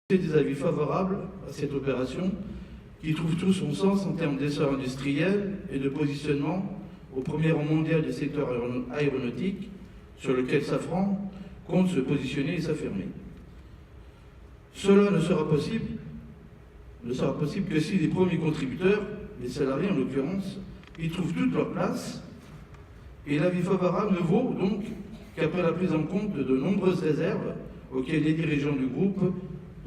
des avis favorables à cette opération qui trouve tout son sens en termes d'essor industriel et de positionnement au premier rang mondial du secteur aéronautique sur lequel Safran compte se positionner et s'affirmer. Cela ne sera possible que si les premiers contributeurs, les salariés en l'occurrence, y trouvent toute leur place, et l'avis favorable ne vaut donc qu'après la prise en compte de nombreuses réserves auxquelles les dirigeants du groupe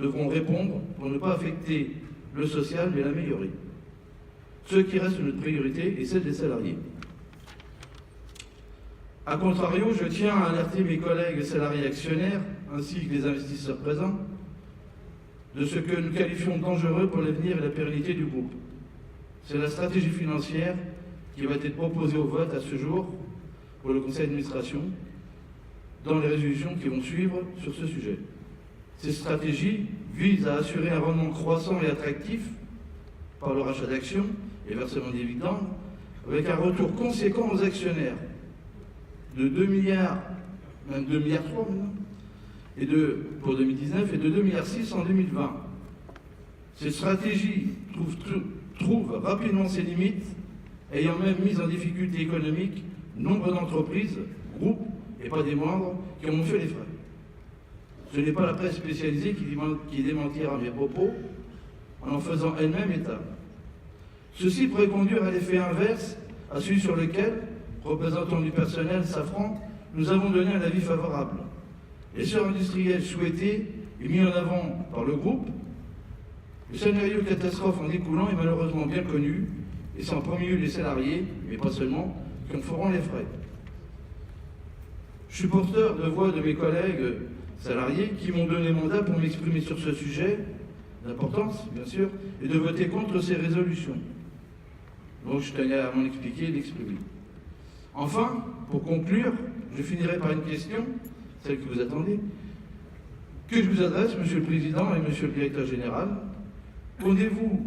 devront répondre pour ne pas affecter le social mais l'améliorer. Ce qui reste notre priorité est celle des salariés. A contrario, je tiens à alerter mes collègues salariés actionnaires ainsi que les investisseurs présents de ce que nous qualifions de dangereux pour l'avenir et la pérennité du groupe. C'est la stratégie financière qui va être proposée au vote à ce jour pour le conseil d'administration dans les résolutions qui vont suivre sur ce sujet. Ces stratégies visent à assurer un rendement croissant et attractif par le rachat d'actions et versement de dividendes, avec un retour conséquent aux actionnaires de 2 milliards, même 2,3 milliards maintenant, pour 2019 et de 2,6 milliards en 2020. Cette stratégie trouve rapidement ses limites, ayant même mis en difficulté économique nombre d'entreprises, groupes, et pas des moindres, qui en ont fait les frais. Ce n'est pas la presse spécialisée qui démentira mes propos en faisant elle-même état. Ceci pourrait conduire à l'effet inverse à celui sur lequel, représentant du personnel Safran, nous avons donné un avis favorable. L'essor industriel souhaité et mis en avant par le groupe, le scénario catastrophe en découlant est malheureusement bien connu, et c'est en premier lieu les salariés, mais pas seulement, qui en feront les frais. Je suis porteur de voix de mes collègues salariés qui m'ont donné mandat pour m'exprimer sur ce sujet d'importance, bien sûr, et de voter contre ces résolutions. Donc je tenais à m'en expliquer et l'exprimer. Enfin, pour conclure, je finirai par une question, celle que vous attendez, que je vous adresse, Monsieur le Président et Monsieur le Directeur Général. Comptez-vous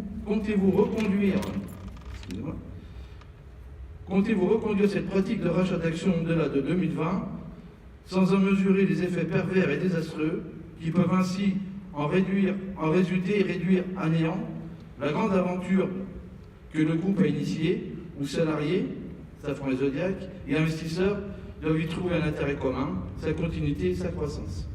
reconduire cette pratique de rachat d'actions au-delà de 2020 sans en mesurer les effets pervers et désastreux qui peuvent ainsi en résulter et réduire à néant la grande aventure que le groupe a initiée, où salariés, Safran et Zodiac, et investisseurs doivent y trouver un intérêt commun, sa continuité et sa croissance.